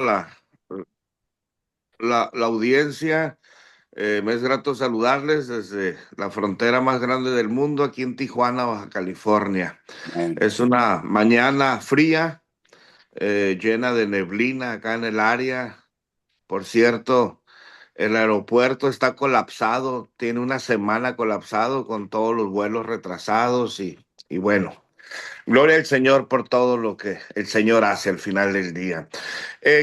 la, la audiencia. Me es grato saludarles desde la frontera más grande del mundo, aquí en Tijuana, Baja California. Bueno, Es una mañana fría, llena de neblina acá en el área. Por cierto, el aeropuerto está colapsado, tiene una semana colapsado con todos los vuelos retrasados y bueno, gloria al Señor por todo lo que el Señor hace al final del día.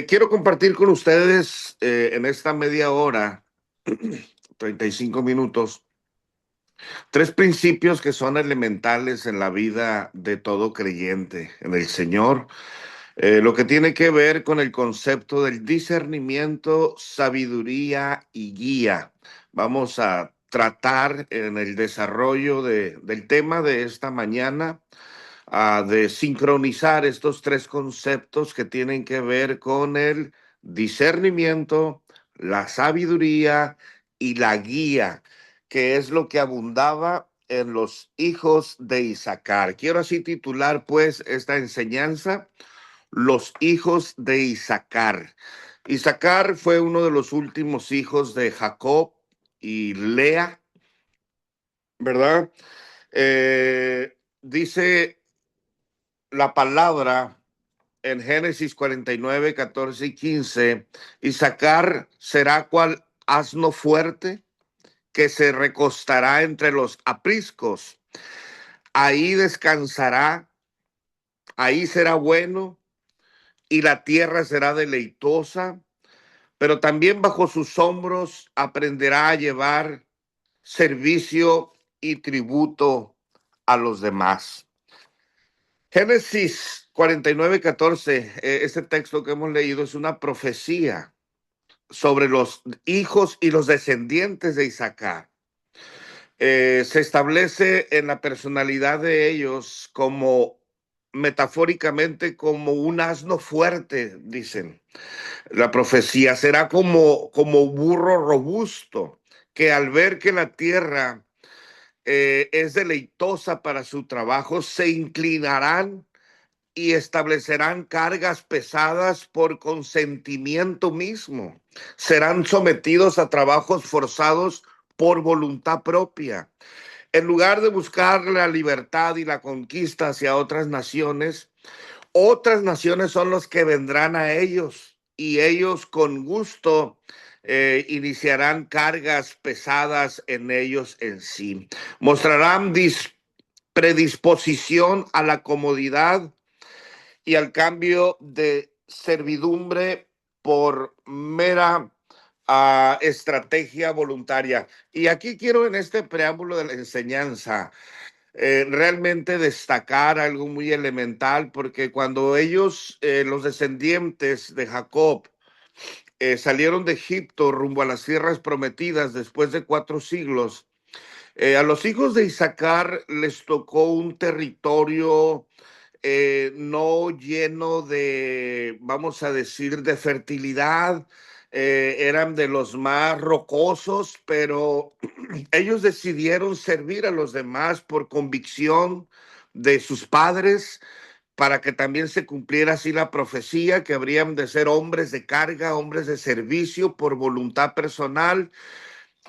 Quiero compartir con ustedes en esta media hora, 35 minutos, tres principios que son elementales en la vida de todo creyente en el Señor. Lo que tiene que ver con el concepto del discernimiento, sabiduría y guía. Vamos a tratar en el desarrollo del tema de esta mañana de sincronizar estos tres conceptos que tienen que ver con el discernimiento, la sabiduría y la guía, que es lo que abundaba en los hijos de Isaacar. Quiero así titular pues esta enseñanza: los hijos de Isaacar. Isaacar fue uno de los últimos hijos de Jacob y Lea, ¿verdad? Dice la palabra en Génesis 49, 14 y 15, Isaacar será cual asno fuerte que se recostará entre los apriscos. Ahí descansará, ahí será bueno y la tierra será deleitosa, pero también bajo sus hombros aprenderá a llevar servicio y tributo a los demás. Génesis 49, 14, este texto que hemos leído es una profecía sobre los hijos y los descendientes de Isaacar. Se establece en la personalidad de ellos como metafóricamente como un asno fuerte, dicen. La profecía será como burro robusto, que al ver que la tierra es deleitosa para su trabajo, se inclinarán y establecerán cargas pesadas por consentimiento mismo. Serán sometidos a trabajos forzados por voluntad propia. En lugar de buscar la libertad y la conquista hacia otras naciones son los que vendrán a ellos y ellos con gusto iniciarán cargas pesadas en ellos en sí. Mostrarán predisposición a la comodidad y al cambio de servidumbre por mera estrategia voluntaria. Y aquí quiero en este preámbulo de la enseñanza realmente destacar algo muy elemental, porque cuando ellos, los descendientes de Jacob, salieron de Egipto rumbo a las tierras prometidas después de 4 siglos, a los hijos de Isaacar les tocó un territorio no lleno de, vamos a decir, de fertilidad. Eran de los más rocosos, pero ellos decidieron servir a los demás por convicción de sus padres, para que también se cumpliera así la profecía, que habrían de ser hombres de carga, hombres de servicio por voluntad personal.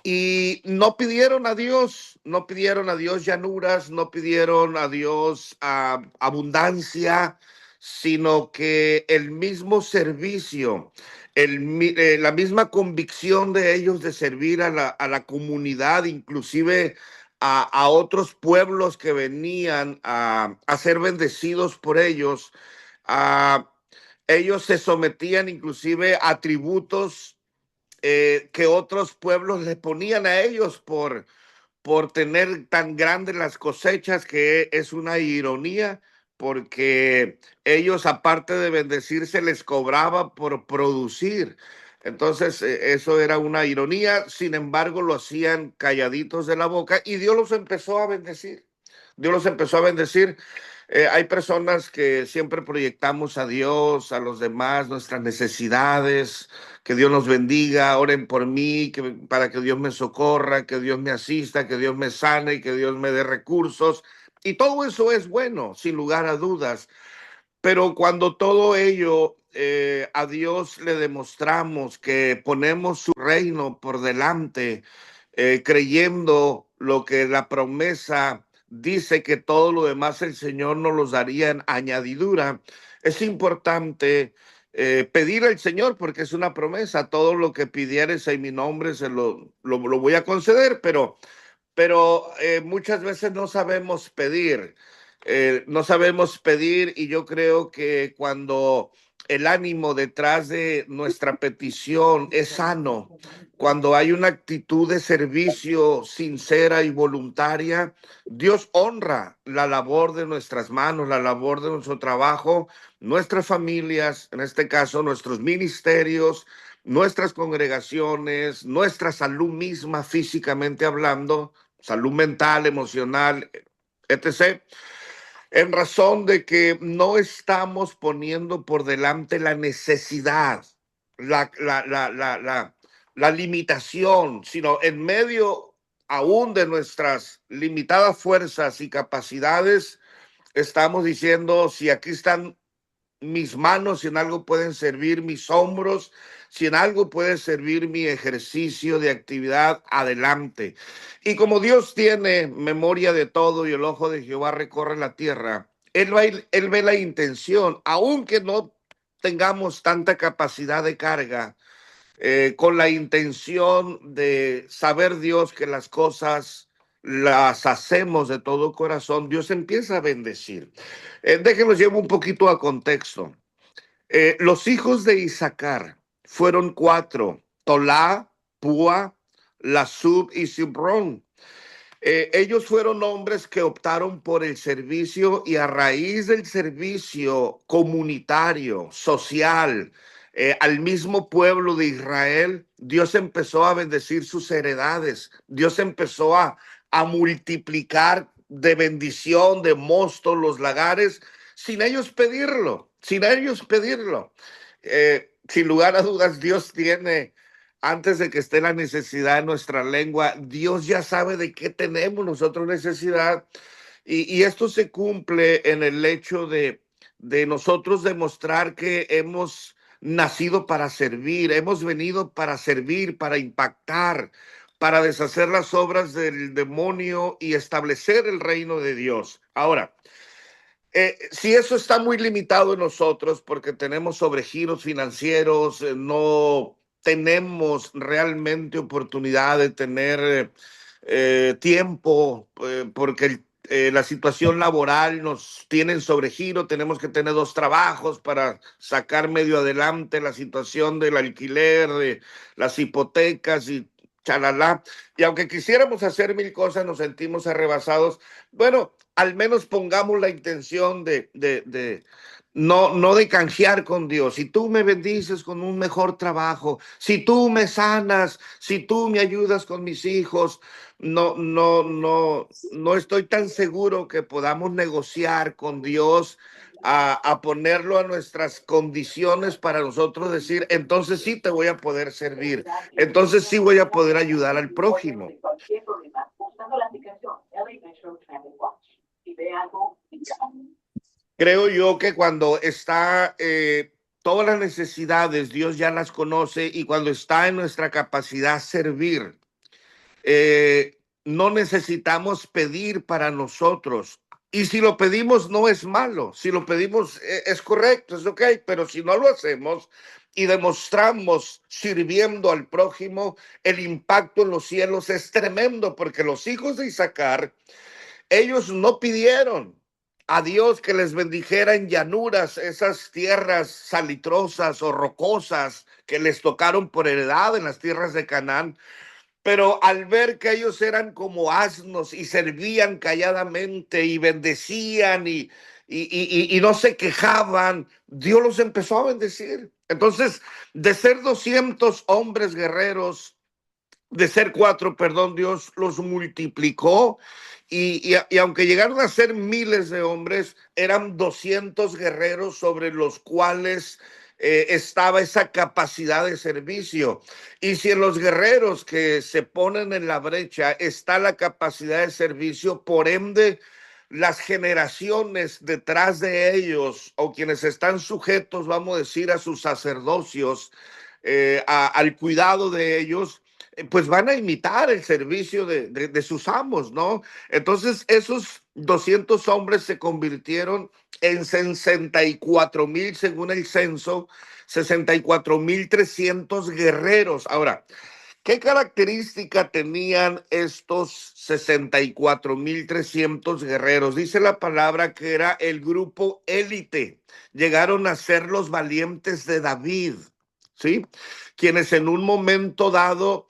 Y no pidieron a Dios, no pidieron a Dios llanuras, no pidieron a Dios abundancia, sino que el mismo servicio, la misma convicción de ellos de servir a la comunidad, inclusive a otros pueblos que venían a ser bendecidos por ellos. a, Ellos se sometían inclusive a tributos que otros pueblos les ponían a ellos por tener tan grandes las cosechas, que es una ironía, porque ellos, aparte de bendecirse, les cobraba por producir. Entonces, eso era una ironía. Sin embargo, lo hacían calladitos de la boca y Dios los empezó a bendecir. Dios los empezó a bendecir. Hay personas que siempre proyectamos a Dios, a los demás, nuestras necesidades. Que Dios nos bendiga, oren por mí, para que Dios me socorra, que Dios me asista, que Dios me sane y que Dios me dé recursos. Y todo eso es bueno, sin lugar a dudas. Pero cuando todo ello a Dios le demostramos que ponemos su reino por delante, creyendo lo que la promesa dice que todo lo demás el Señor nos los daría en añadidura, es importante pedir al Señor porque es una promesa. Todo lo que pidieres en mi nombre se lo voy a conceder, pero muchas veces no sabemos pedir, no sabemos pedir y yo creo que cuando el ánimo detrás de nuestra petición es sano, cuando hay una actitud de servicio sincera y voluntaria, Dios honra la labor de nuestras manos, la labor de nuestro trabajo, nuestras familias, en este caso nuestros ministerios, nuestras congregaciones, nuestra salud misma físicamente hablando, salud mental, emocional, etc., en razón de que no estamos poniendo por delante la necesidad, la, la, la, la, la, la limitación, sino en medio aún de nuestras limitadas fuerzas y capacidades, estamos diciendo, si aquí están mis manos, si en algo pueden servir mis hombros, si en algo puede servir mi ejercicio de actividad, adelante. Y como Dios tiene memoria de todo y el ojo de Jehová recorre la tierra, Él ve la intención, aunque no tengamos tanta capacidad de carga, con la intención de saber Dios que las cosas las hacemos de todo corazón, Dios empieza a bendecir. Déjenlos llevo un poquito a contexto. Los hijos de Isaacar fueron cuatro: Tolá, Púa, Lasub y Zibrón. Ellos fueron hombres que optaron por el servicio y a raíz del servicio comunitario, social, al mismo pueblo de Israel, Dios empezó a bendecir sus heredades. Dios empezó a multiplicar de bendición, de mosto los lagares, sin ellos pedirlo, sin ellos pedirlo. Sin lugar a dudas, Dios tiene, antes de que esté la necesidad en nuestra lengua, Dios ya sabe de qué tenemos nosotros necesidad. Y esto se cumple en el hecho de nosotros demostrar que hemos nacido para servir, hemos venido para servir, para impactar, para deshacer las obras del demonio y establecer el reino de Dios. Ahora, si eso está muy limitado en nosotros porque tenemos sobregiros financieros, no tenemos realmente oportunidad de tener tiempo, porque la situación laboral nos tiene en sobregiro, tenemos que tener dos trabajos para sacar medio adelante la situación del alquiler, de las hipotecas y chalala. Y aunque quisiéramos hacer mil cosas, nos sentimos arrebasados. Bueno, al menos pongamos la intención de no de canjear con Dios. Si tú me bendices con un mejor trabajo, si tú me sanas, si tú me ayudas con mis hijos, no estoy tan seguro que podamos negociar con Dios a ponerlo a nuestras condiciones para nosotros decir, entonces sí te voy a poder servir, entonces sí voy a poder ayudar al prójimo. Creo yo que cuando está todas las necesidades, Dios ya las conoce y cuando está en nuestra capacidad servir, no necesitamos pedir para nosotros. Y si lo pedimos no es malo, si lo pedimos es correcto, es ok, pero si no lo hacemos y demostramos sirviendo al prójimo, el impacto en los cielos es tremendo, porque los hijos de Isaacar, ellos no pidieron a Dios que les bendijera en llanuras, esas tierras salitrosas o rocosas que les tocaron por heredad en las tierras de Canaán, pero al ver que ellos eran como asnos y servían calladamente y bendecían y no se quejaban, Dios los empezó a bendecir. Entonces, de ser 200 hombres guerreros, de ser cuatro, perdón, Dios los multiplicó y aunque llegaron a ser miles de hombres, eran 200 guerreros sobre los cuales estaba esa capacidad de servicio. Y si en los guerreros que se ponen en la brecha está la capacidad de servicio, por ende, las generaciones detrás de ellos o quienes están sujetos, vamos a decir, a sus sacerdocios, al cuidado de ellos, pues van a imitar el servicio de sus amos, ¿no? Entonces esos 200 hombres se convirtieron en 64,000 según el censo, 64,300 guerreros. Ahora, ¿qué característica tenían estos 64,300 guerreros? Dice la palabra que era el grupo élite. Llegaron a ser los valientes de David, ¿sí? Quienes en un momento dado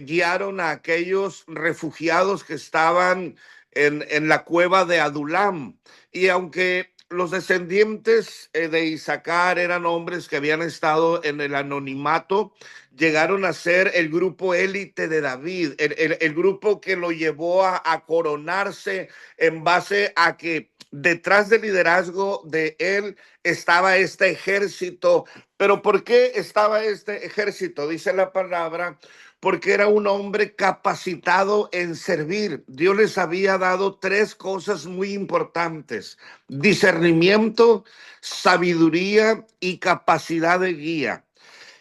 guiaron a aquellos refugiados que estaban en la cueva de Adulam. Y aunque los descendientes de Isaacar eran hombres que habían estado en el anonimato, llegaron a ser el grupo élite de David, el grupo que lo llevó a coronarse en base a que detrás del liderazgo de él estaba este ejército. Pero ¿por qué estaba este ejército? Dice la palabra, porque era un hombre capacitado en servir. Dios les había dado tres cosas muy importantes: discernimiento, sabiduría y capacidad de guía.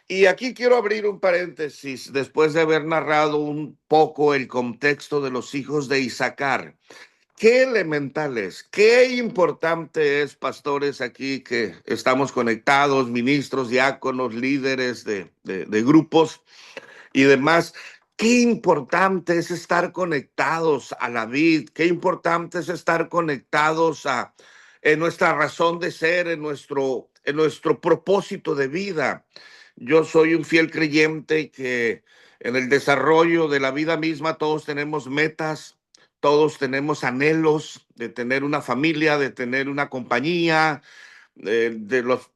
Y aquí quiero abrir un paréntesis después de haber narrado un poco el contexto de los hijos de Isaacar. Qué elemental es, qué importante es, pastores, aquí que estamos conectados, ministros, diáconos, líderes de grupos y demás. Qué importante es estar conectados a la vid, qué importante es estar conectados a en nuestra razón de ser, en nuestro propósito de vida. Yo soy un fiel creyente que en el desarrollo de la vida misma todos tenemos metas, todos tenemos anhelos de tener una familia, de tener una compañía, de los,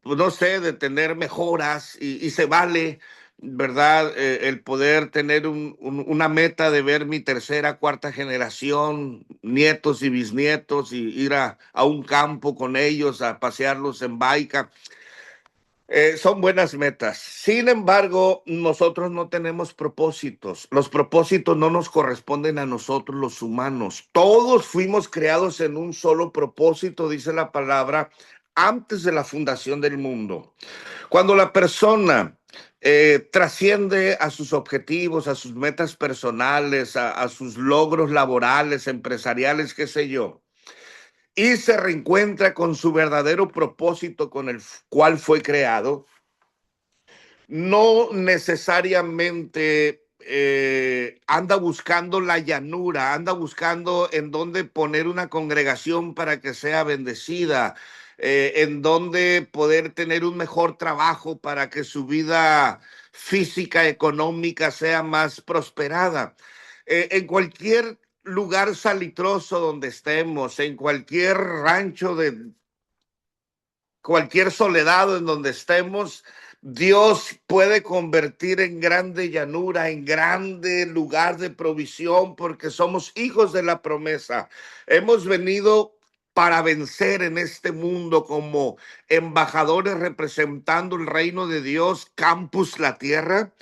pues no sé, de tener mejoras y se vale, ¿verdad? El poder tener una meta de ver mi tercera, cuarta generación, nietos y bisnietos y ir a un campo con ellos a pasearlos en baica. Son buenas metas. Sin embargo, nosotros no tenemos propósitos. Los propósitos no nos corresponden a nosotros los humanos. Todos fuimos creados en un solo propósito, dice la palabra, antes de la fundación del mundo. Cuando la persona trasciende a sus objetivos, a sus metas personales, a sus logros laborales, empresariales, qué sé yo, y se reencuentra con su verdadero propósito con el cual fue creado, no necesariamente anda buscando la llanura, anda buscando en dónde poner una congregación para que sea bendecida, en dónde poder tener un mejor trabajo para que su vida física, económica sea más prosperada. En cualquier lugar salitroso donde estemos, en cualquier rancho de cualquier soledad en donde estemos, Dios puede convertir en grande llanura, en grande lugar de provisión, porque somos hijos de la promesa. Hemos venido para vencer en este mundo como embajadores representando el reino de Dios, campus la tierra.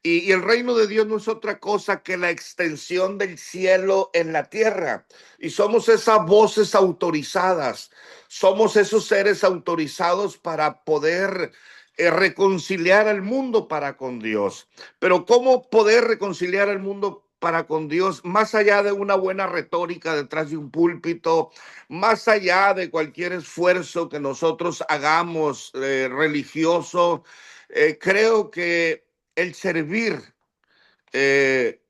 Y el reino de Dios no es otra cosa que la extensión del cielo en la tierra. Y somos esas voces autorizadas, somos esos seres autorizados para poder reconciliar al mundo para con Dios. Pero ¿cómo poder reconciliar al mundo para con Dios más allá de una buena retórica detrás de un púlpito, más allá de cualquier esfuerzo que nosotros hagamos religioso? Creo que el servir eh,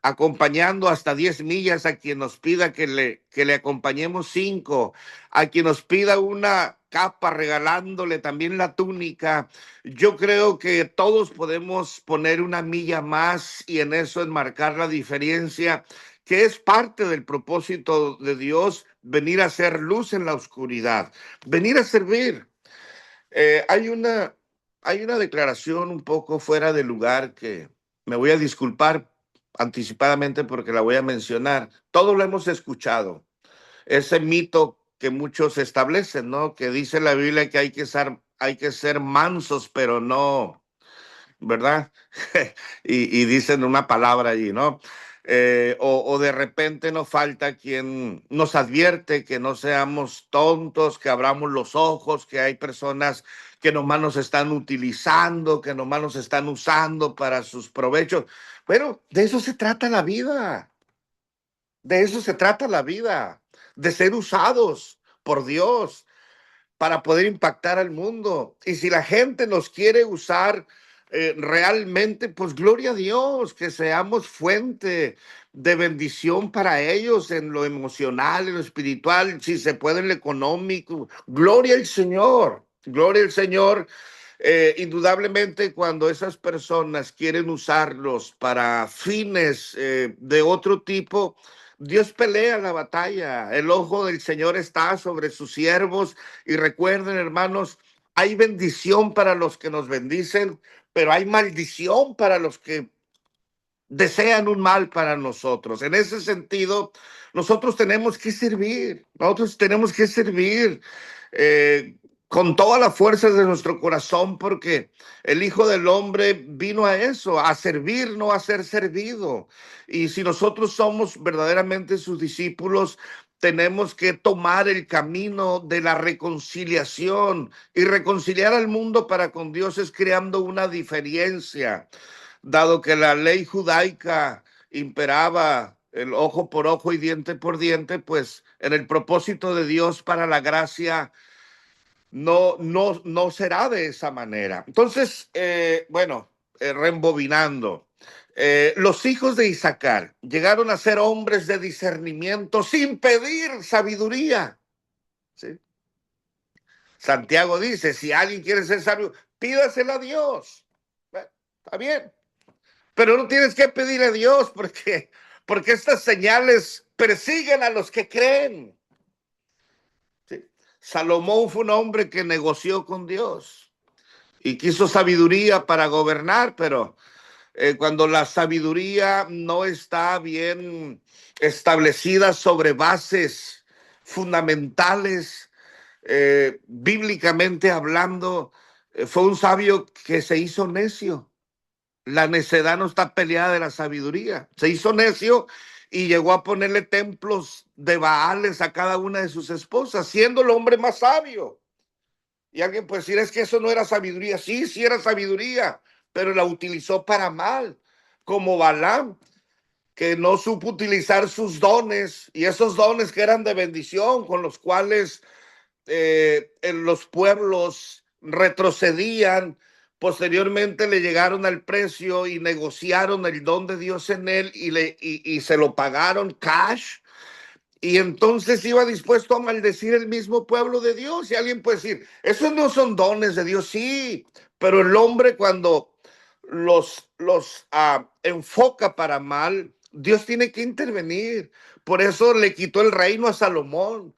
acompañando hasta 10 millas a quien nos pida que le acompañemos 5, a quien nos pida una capa, regalándole también la túnica. Yo creo que todos podemos poner una milla más y en eso enmarcar la diferencia, que es parte del propósito de Dios, venir a hacer luz en la oscuridad, venir a servir. Eh, hay una, hay una declaración un poco fuera de lugar que me voy a disculpar anticipadamente porque la voy a mencionar. Todos lo hemos escuchado. Ese mito que muchos establecen, ¿no? Que dice la Biblia que hay que ser mansos, pero no, ¿verdad? Y dicen una palabra allí, ¿no? o de repente nos falta quien nos advierte que no seamos tontos, que abramos los ojos, que hay personas que nomás nos están utilizando, que nomás nos están usando para sus provechos. Bueno, de eso se trata la vida. De eso se trata la vida, de ser usados por Dios para poder impactar al mundo. Y si la gente nos quiere usar realmente, pues gloria a Dios, que seamos fuente de bendición para ellos en lo emocional, en lo espiritual, si se puede en lo económico. Gloria al Señor, gloria al Señor. Indudablemente cuando esas personas quieren usarlos para fines de otro tipo, Dios pelea la batalla. El ojo del Señor está sobre sus siervos. Y recuerden, hermanos, hay bendición para los que nos bendicen, pero hay maldición para los que desean un mal para nosotros. En ese sentido, nosotros tenemos que servir eh, con todas las fuerzas de nuestro corazón, porque el Hijo del Hombre vino a eso, a servir, no a ser servido. Y si nosotros somos verdaderamente sus discípulos, tenemos que tomar el camino de la reconciliación, y reconciliar al mundo para con Dios es creando una diferencia, dado que la ley judaica imperaba el ojo por ojo y diente por diente. Pues en el propósito de Dios para la gracia no será de esa manera. Entonces, reembobinando, los hijos de Isaacar llegaron a ser hombres de discernimiento sin pedir sabiduría, ¿sí? Santiago dice, si alguien quiere ser sabio, pídasela a Dios. Bueno, está bien. Pero no tienes que pedir a Dios, porque estas señales persiguen a los que creen. ¿Sí? Salomón fue un hombre que negoció con Dios y quiso sabiduría para gobernar, pero cuando la sabiduría no está bien establecida sobre bases fundamentales, bíblicamente hablando, fue un sabio que se hizo necio. La necedad no está peleada de la sabiduría. Se hizo necio y llegó a ponerle templos de Baales a cada una de sus esposas, siendo el hombre más sabio. Y alguien puede decir, es que eso no era sabiduría. Sí, sí era sabiduría, pero la utilizó para mal, como Balaam, que no supo utilizar sus dones, y esos dones que eran de bendición, con los cuales en los pueblos retrocedían. Posteriormente le llegaron al precio y negociaron el don de Dios en él, y se lo pagaron cash. Y entonces iba dispuesto a maldecir el mismo pueblo de Dios. Y alguien puede decir, esos no son dones de Dios. Sí, pero el hombre cuando los enfoca para mal, Dios tiene que intervenir. Por eso le quitó el reino a Salomón.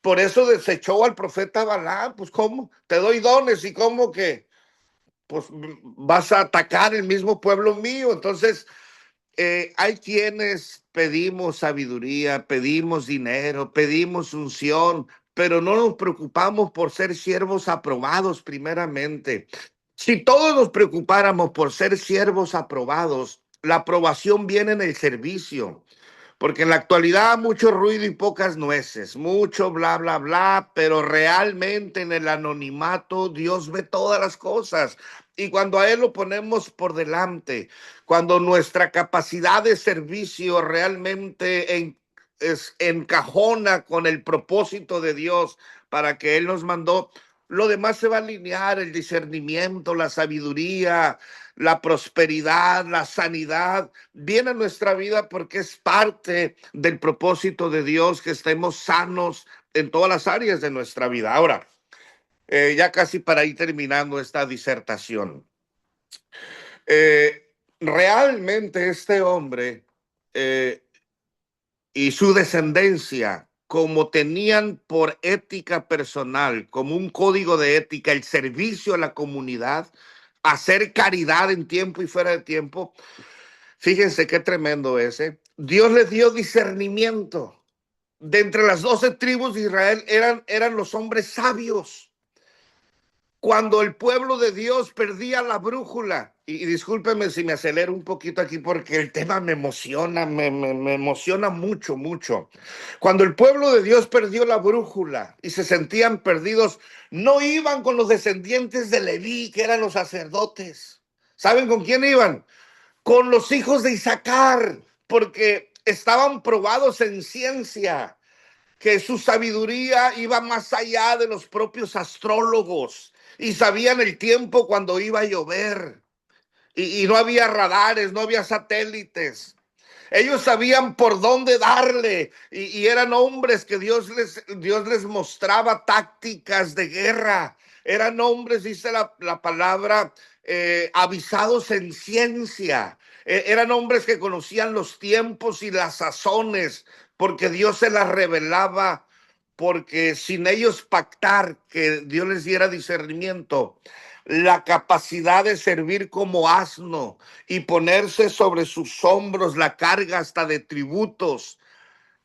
Por eso desechó al profeta Balaam. Pues cómo, te doy dones y cómo que pues vas a atacar el mismo pueblo mío. Entonces hay quienes pedimos sabiduría, pedimos dinero, pedimos unción, pero no nos preocupamos por ser siervos aprobados primeramente. Si todos nos preocupáramos por ser siervos aprobados, la aprobación viene en el servicio. Porque en la actualidad mucho ruido y pocas nueces, mucho bla, bla, bla, pero realmente en el anonimato Dios ve todas las cosas. Y cuando a Él lo ponemos por delante, cuando nuestra capacidad de servicio realmente encajona con el propósito de Dios para que Él nos mandó, lo demás se va a alinear: el discernimiento, la sabiduría, la prosperidad, la sanidad, viene a nuestra vida porque es parte del propósito de Dios que estemos sanos en todas las áreas de nuestra vida. Ahora, ya casi para ir terminando esta disertación, realmente este hombre eh, y su descendencia, como tenían por ética personal, como un código de ética, el servicio a la comunidad, hacer caridad en tiempo y fuera de tiempo. Fíjense qué tremendo ese. Dios les dio discernimiento. De entre las 12 tribus de Israel eran los hombres sabios. Cuando el pueblo de Dios perdía la brújula, y discúlpeme si me acelero un poquito aquí porque el tema me emociona, me emociona mucho, mucho. Cuando el pueblo de Dios perdió la brújula y se sentían perdidos, no iban con los descendientes de Leví, que eran los sacerdotes. ¿Saben con quién iban? Con los hijos de Isaacar, porque estaban probados en ciencia, que su sabiduría iba más allá de los propios astrólogos y sabían el tiempo cuando iba a llover. Y no había radares, no había satélites. Ellos sabían por dónde darle y eran hombres que Dios les mostraba tácticas de guerra. Eran hombres, dice la palabra, avisados en ciencia. Eran hombres que conocían los tiempos y las sazones porque Dios se las revelaba, porque sin ellos pactar que Dios les diera discernimiento, la capacidad de servir como asno y ponerse sobre sus hombros la carga hasta de tributos.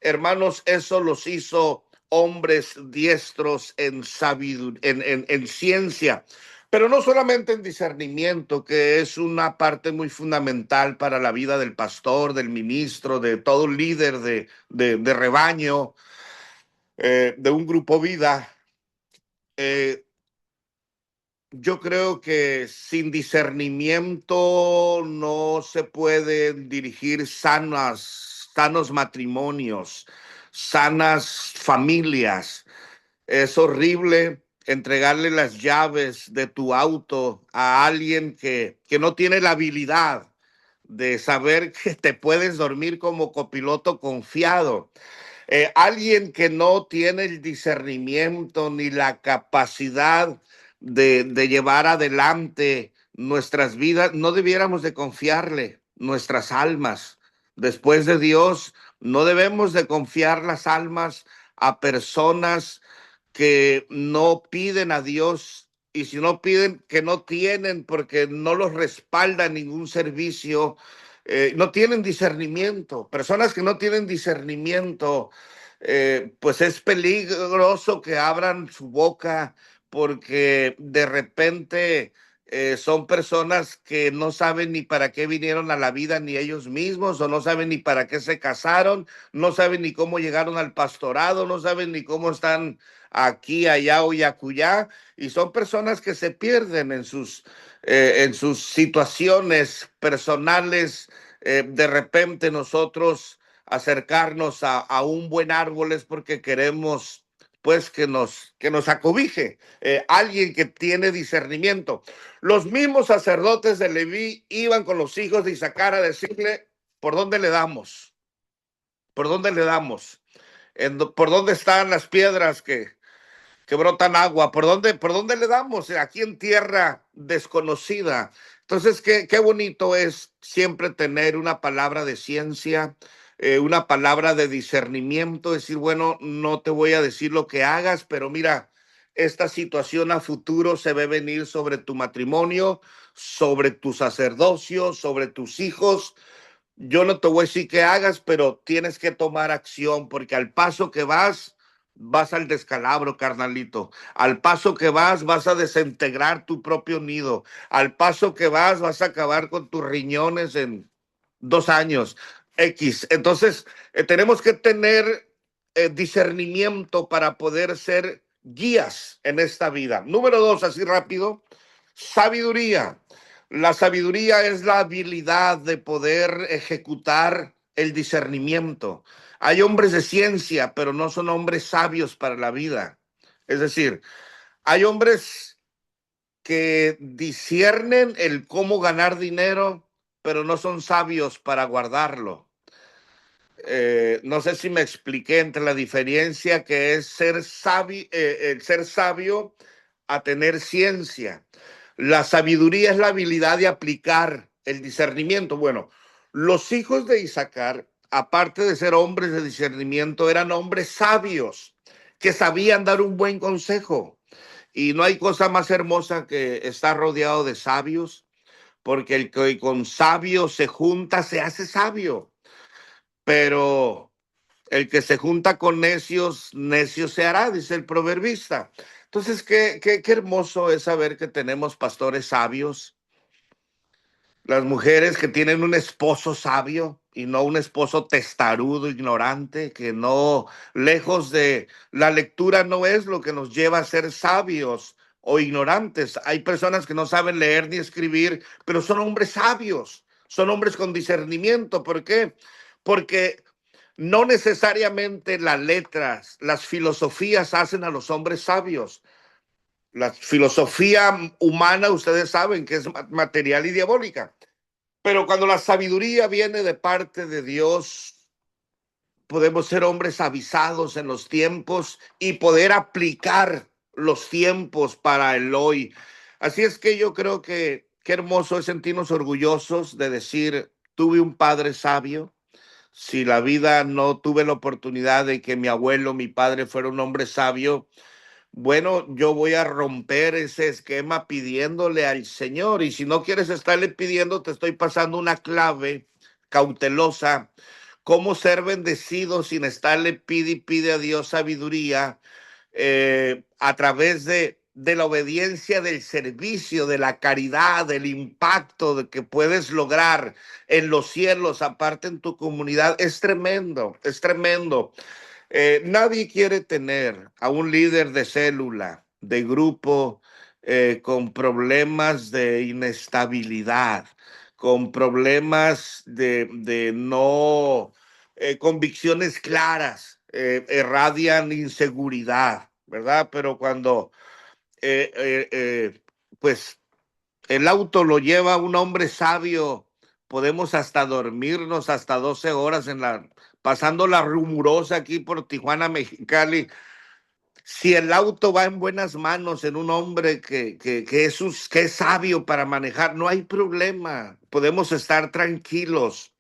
Hermanos, eso los hizo hombres diestros en sabiduría, en ciencia, pero no solamente en discernimiento, que es una parte muy fundamental para la vida del pastor, del ministro, de todo líder de rebaño, de un grupo vida. Eh, Yo creo que sin discernimiento no se pueden dirigir sanos matrimonios, sanas familias. Es horrible entregarle las llaves de tu auto a alguien que no tiene la habilidad de saber que te puedes dormir como copiloto confiado. Alguien que no tiene el discernimiento ni la capacidad de llevar adelante nuestras vidas, no debiéramos de confiarle nuestras almas. Después de Dios, no debemos de confiar las almas a personas que no piden a Dios, y si no piden, que no tienen, porque no los respalda ningún servicio. No tienen discernimiento. Personas que no tienen discernimiento, pues es peligroso que abran su boca, porque de repente son personas que no saben ni para qué vinieron a la vida ni ellos mismos, o no saben ni para qué se casaron, no saben ni cómo llegaron al pastorado, no saben ni cómo están aquí, allá o acullá, y son personas que se pierden en sus situaciones personales. De repente nosotros acercarnos a un buen árbol es porque queremos, pues, que nos acobije, alguien que tiene discernimiento. Los mismos sacerdotes de Leví iban con los hijos de Isaacar a decirle, ¿por dónde le damos? ¿Por dónde le damos? ¿Por dónde están las piedras que brotan agua? Por dónde le damos? Aquí en tierra desconocida. Entonces, qué bonito es siempre tener una palabra de ciencia, una palabra de discernimiento, decir, bueno, no te voy a decir lo que hagas, pero mira, esta situación a futuro se ve venir sobre tu matrimonio, sobre tu sacerdocio, sobre tus hijos. Yo no te voy a decir que hagas, pero tienes que tomar acción, porque al paso que vas al descalabro, carnalito. Al paso que vas a desintegrar tu propio nido. Al paso que vas a acabar con tus riñones en 2 años. X. Entonces, tenemos que tener discernimiento para poder ser guías en esta vida. Número 2, así rápido, sabiduría. La sabiduría es la habilidad de poder ejecutar el discernimiento. Hay hombres de ciencia, pero no son hombres sabios para la vida. Es decir, hay hombres que disciernen el cómo ganar dinero, pero no son sabios para guardarlo. No sé si me expliqué entre la diferencia que es el ser sabio a tener ciencia. La sabiduría es la habilidad de aplicar el discernimiento. Bueno, los hijos de Isaacar, aparte de ser hombres de discernimiento, eran hombres sabios que sabían dar un buen consejo. Y no hay cosa más hermosa que estar rodeado de sabios, porque el que con sabios se junta se hace sabio. Pero el que se junta con necios, necio se hará, dice el proverbista. Entonces, qué hermoso es saber que tenemos pastores sabios, las mujeres que tienen un esposo sabio y no un esposo testarudo, ignorante, que no, lejos de la lectura no es lo que nos lleva a ser sabios o ignorantes. Hay personas que no saben leer ni escribir, pero son hombres sabios, son hombres con discernimiento. ¿Por qué? Porque no necesariamente las letras, las filosofías hacen a los hombres sabios. La filosofía humana, ustedes saben que es material y diabólica. Pero cuando la sabiduría viene de parte de Dios, podemos ser hombres avisados en los tiempos y poder aplicar los tiempos para el hoy. Así es que yo creo que qué hermoso es sentirnos orgullosos de decir, tuve un padre sabio. Si la vida no tuve la oportunidad de que mi abuelo, mi padre fuera un hombre sabio, bueno, yo voy a romper ese esquema pidiéndole al Señor. Y si no quieres estarle pidiendo, te estoy pasando una clave cautelosa. Cómo ser bendecido sin estarle pide y pide a Dios sabiduría a través de la obediencia, del servicio, de la caridad, del impacto de que puedes lograr en los cielos, aparte en tu comunidad. Es tremendo, es tremendo. Nadie quiere tener a un líder de célula, de grupo, con problemas de inestabilidad, con problemas de no convicciones claras, irradian inseguridad, ¿verdad? Pero cuando eh, eh, eh, pues el auto lo lleva un hombre sabio. Podemos hasta dormirnos hasta 12 horas pasando la rumorosa aquí por Tijuana, Mexicali. Si el auto va en buenas manos, en un hombre que es sabio para manejar, no hay problema. Podemos estar tranquilos.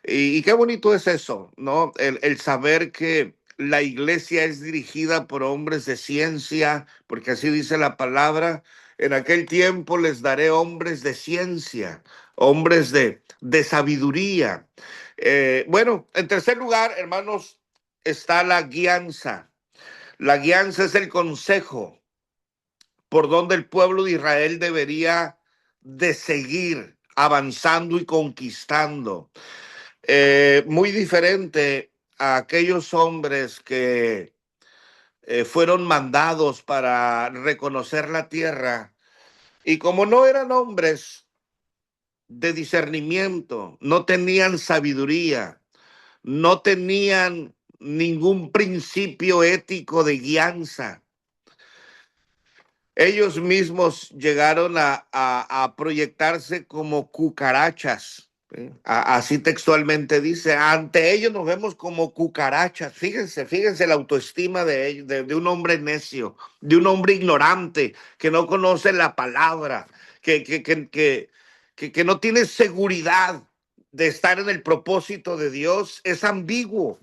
Y qué bonito es eso, ¿no? El saber que la iglesia es dirigida por hombres de ciencia, porque así dice la palabra. En aquel tiempo les daré hombres de ciencia, hombres de sabiduría. Bueno, en tercer lugar, hermanos, está la guianza. La guianza es el consejo por donde el pueblo de Israel debería de seguir avanzando y conquistando. Muy diferente a aquellos hombres que fueron mandados para reconocer la tierra y como no eran hombres de discernimiento, no tenían sabiduría, no tenían ningún principio ético de guianza. Ellos mismos llegaron a proyectarse como cucarachas. ¿Sí? Así textualmente dice, ante ellos nos vemos como cucarachas. Fíjense la autoestima de un hombre necio, de un hombre ignorante, que no conoce la palabra, que, que, que, que, que no tiene seguridad de estar en el propósito de Dios. Es ambiguo.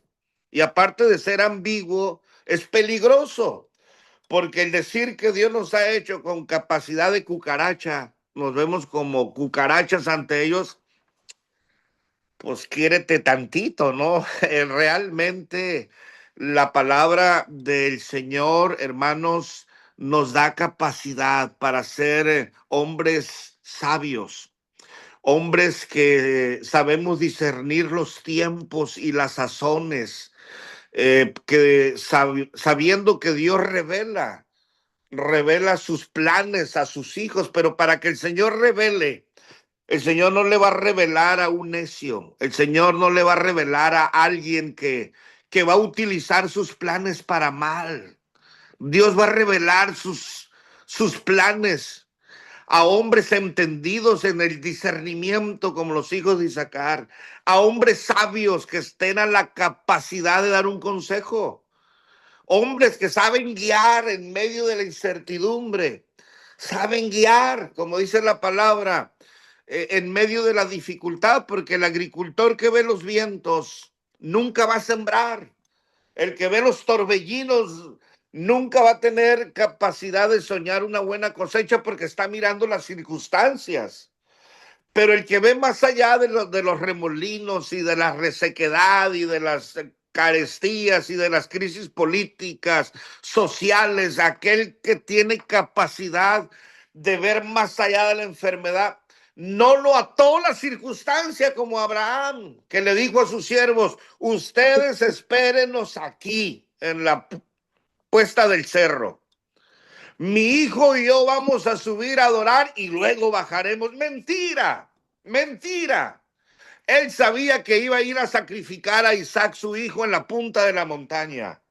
Y aparte de ser ambiguo, es peligroso. Porque el decir que Dios nos ha hecho con capacidad de cucaracha, nos vemos como cucarachas ante ellos, pues quiérete tantito, ¿no? Realmente la palabra del Señor, hermanos, nos da capacidad para ser hombres sabios, hombres que sabemos discernir los tiempos y las sazones, sabiendo que Dios revela sus planes a sus hijos, pero para que el Señor revele, el Señor no le va a revelar a un necio, el Señor no le va a revelar a alguien que va a utilizar sus planes para mal. Dios va a revelar sus planes a hombres entendidos en el discernimiento como los hijos de Isaacar, a hombres sabios que estén a la capacidad de dar un consejo. Hombres que saben guiar en medio de la incertidumbre, saben guiar, como dice la palabra, en medio de la dificultad, porque el agricultor que ve los vientos nunca va a sembrar. El que ve los torbellinos nunca va a tener capacidad de soñar una buena cosecha porque está mirando las circunstancias. Pero el que ve más allá de los remolinos y de la resequedad y de las carestías y de las crisis políticas, sociales, aquel que tiene capacidad de ver más allá de la enfermedad. No lo ató la circunstancia como Abraham, que le dijo a sus siervos, ustedes espérenos aquí en la puesta del cerro. Mi hijo y yo vamos a subir a adorar y luego bajaremos. Mentira, mentira. Él sabía que iba a ir a sacrificar a Isaac, su hijo, en la punta de la montaña.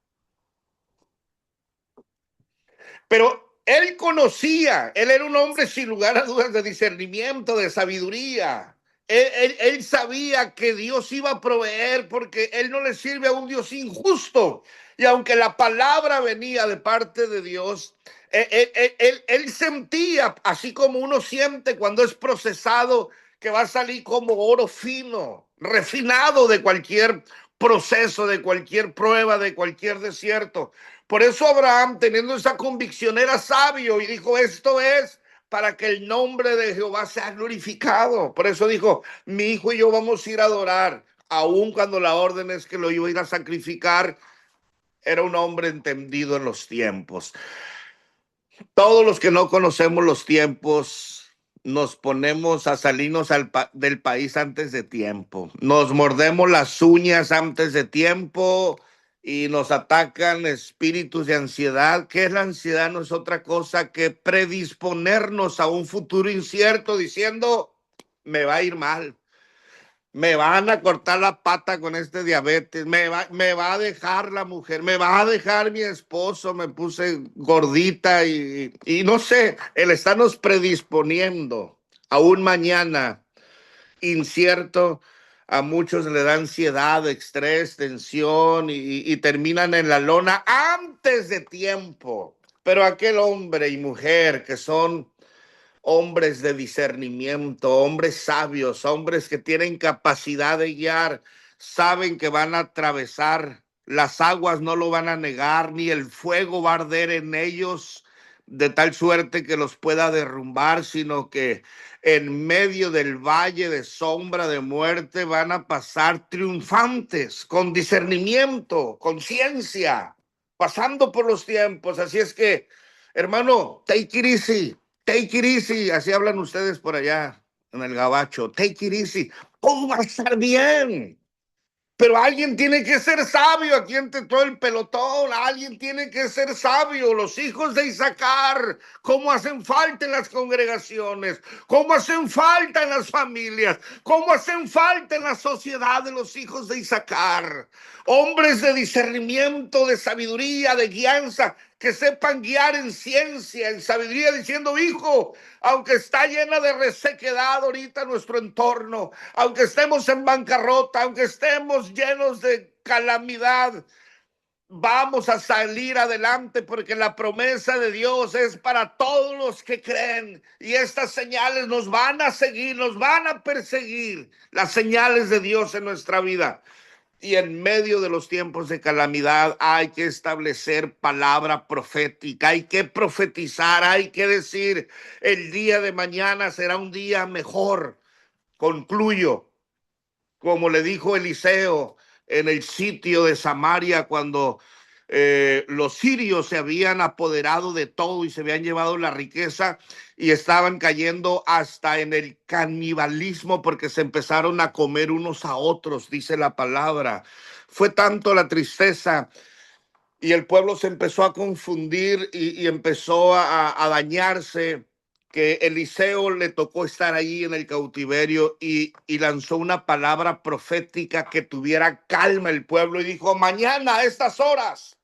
Pero él conocía, él era un hombre sin lugar a dudas de discernimiento, de sabiduría. Él sabía que Dios iba a proveer porque él no le sirve a un Dios injusto. Y aunque la palabra venía de parte de Dios, él sentía, así como uno siente cuando es procesado, que va a salir como oro fino, refinado de cualquier proceso, de cualquier prueba, de cualquier desierto. Por eso Abraham, teniendo esa convicción, era sabio y dijo, esto es para que el nombre de Jehová sea glorificado. Por eso dijo, mi hijo y yo vamos a ir a adorar, aun cuando la orden es que lo iba a ir a sacrificar. Era un hombre entendido en los tiempos. Todos los que no conocemos los tiempos, nos ponemos a salirnos del país antes de tiempo. Nos mordemos las uñas antes de tiempo y nos atacan espíritus de ansiedad. ¿Qué es la ansiedad? No es otra cosa que predisponernos a un futuro incierto diciendo, me va a ir mal. Me van a cortar la pata con este diabetes, me va a dejar la mujer, me va a dejar mi esposo, me puse gordita y no sé, el estarnos predisponiendo a un mañana incierto, a muchos le da ansiedad, estrés, tensión y terminan en la lona antes de tiempo. Pero aquel hombre y mujer que son hombres de discernimiento, hombres sabios, hombres que tienen capacidad de guiar, saben que van a atravesar, las aguas no lo van a negar, ni el fuego va a arder en ellos de tal suerte que los pueda derrumbar, sino que en medio del valle de sombra de muerte van a pasar triunfantes, con discernimiento, con ciencia, pasando por los tiempos. Así es que, hermano, take it easy. Take it easy, así hablan ustedes por allá en el gabacho. Take it easy. Todo va a estar bien. Pero alguien tiene que ser sabio aquí entre todo el pelotón. Alguien tiene que ser sabio. Los hijos de Isaacar, cómo hacen falta en las congregaciones, cómo hacen falta en las familias, cómo hacen falta en la sociedad de los hijos de Isaacar. Hombres de discernimiento, de sabiduría, de guianza, que sepan guiar en ciencia, en sabiduría, diciendo, hijo, aunque está llena de resequedad ahorita nuestro entorno, aunque estemos en bancarrota, aunque estemos llenos de calamidad, vamos a salir adelante porque la promesa de Dios es para todos los que creen y estas señales nos van a seguir, nos van a perseguir, las señales de Dios en nuestra vida. Y en medio de los tiempos de calamidad hay que establecer palabra profética, hay que profetizar, hay que decir, el día de mañana será un día mejor. Concluyo, como le dijo Eliseo en el sitio de Samaria cuando los sirios se habían apoderado de todo y se habían llevado la riqueza y estaban cayendo hasta en el canibalismo porque se empezaron a comer unos a otros, dice la palabra. Fue tanto la tristeza y el pueblo se empezó a confundir y empezó a dañarse, que Eliseo le tocó estar ahí en el cautiverio y lanzó una palabra profética que tuviera calma el pueblo y dijo, mañana a estas horas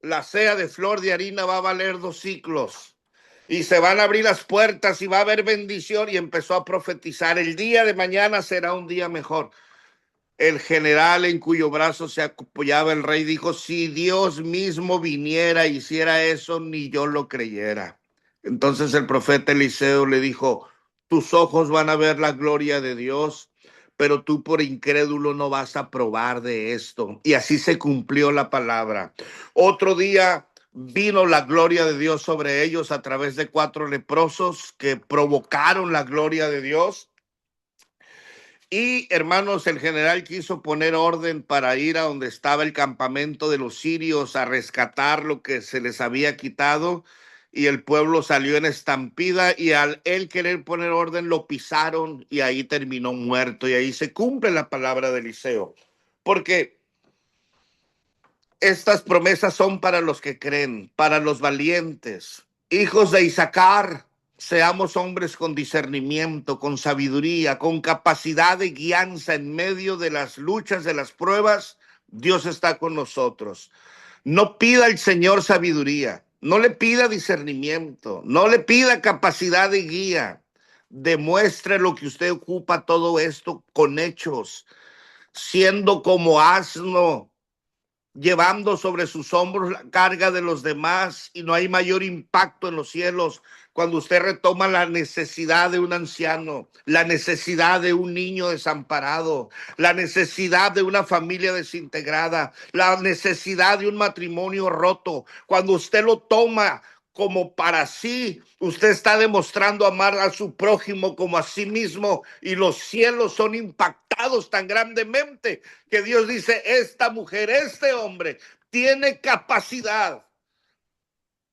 la cea de flor de harina va a valer 2 ciclos y se van a abrir las puertas y va a haber bendición, y empezó a profetizar, el día de mañana será un día mejor. El general en cuyo brazo se apoyaba el rey dijo, si Dios mismo viniera e hiciera eso, ni yo lo creyera. Entonces el profeta Eliseo le dijo, tus ojos van a ver la gloria de Dios, pero tú por incrédulo no vas a probar de esto. Y así se cumplió la palabra. Otro día vino la gloria de Dios sobre ellos a través de 4 leprosos que provocaron la gloria de Dios. Y hermanos, el general quiso poner orden para ir a donde estaba el campamento de los sirios a rescatar lo que se les había quitado. Y el pueblo salió en estampida y al él querer poner orden lo pisaron y ahí terminó muerto. Y ahí se cumple la palabra de Eliseo. Porque estas promesas son para los que creen, para los valientes. Hijos de Isaacar, seamos hombres con discernimiento, con sabiduría, con capacidad de guianza en medio de las luchas, de las pruebas. Dios está con nosotros. No pida al Señor sabiduría, no le pida discernimiento, no le pida capacidad de guía. Demuestre lo que usted ocupa todo esto con hechos, siendo como asno, llevando sobre sus hombros la carga de los demás, y no hay mayor impacto en los cielos cuando usted retoma la necesidad de un anciano, la necesidad de un niño desamparado, la necesidad de una familia desintegrada, la necesidad de un matrimonio roto. Cuando usted lo toma como para sí, usted está demostrando amar a su prójimo como a sí mismo, y los cielos son impactados tan grandemente que Dios dice, esta mujer, este hombre tiene capacidad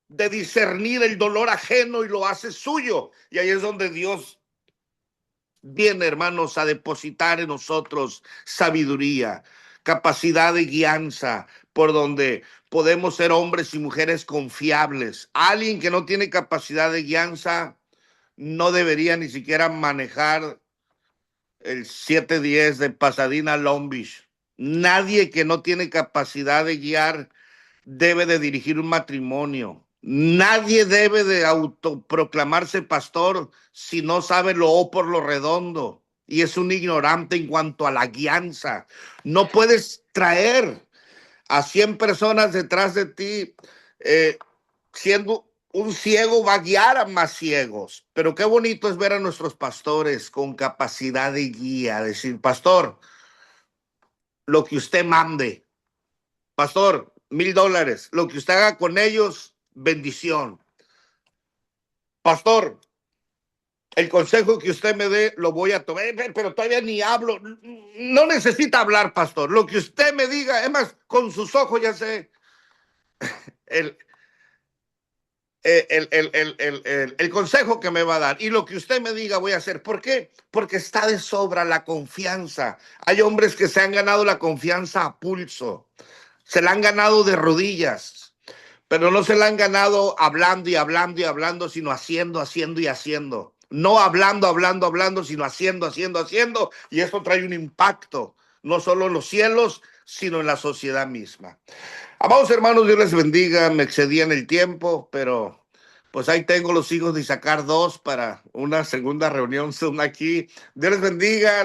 de discernir el dolor ajeno y lo hace suyo. Y ahí es donde Dios viene, hermanos, a depositar en nosotros sabiduría, capacidad de guianza, por donde podemos ser hombres y mujeres confiables. Alguien que no tiene capacidad de guianza no debería ni siquiera manejar el 710 de Pasadena a Long Beach. Nadie que no tiene capacidad de guiar debe de dirigir un matrimonio. Nadie debe de autoproclamarse pastor si no sabe lo o por lo redondo y es un ignorante en cuanto a la guianza. No puedes traer a 100 personas detrás de ti, siendo un ciego va a guiar a más ciegos. Pero qué bonito es ver a nuestros pastores con capacidad de guía, decir, pastor, lo que usted mande, pastor, $1,000, lo que usted haga con ellos, bendición. Pastor, el consejo que usted me dé lo voy a tomar, pero todavía ni hablo. No necesita hablar, pastor. Lo que usted me diga, es más, con sus ojos ya sé el, el consejo que me va a dar. Y lo que usted me diga voy a hacer. ¿Por qué? Porque está de sobra la confianza. Hay hombres que se han ganado la confianza a pulso. Se la han ganado de rodillas. Pero no se la han ganado hablando y hablando y hablando, sino haciendo, haciendo y haciendo. No hablando, hablando, hablando, sino haciendo, haciendo, haciendo. Y eso trae un impacto, no solo en los cielos, sino en la sociedad misma. Amados hermanos, Dios les bendiga. Me excedí en el tiempo, pero pues ahí tengo los hijos de Isaacar 2 para una segunda reunión Zoom aquí. Dios les bendiga.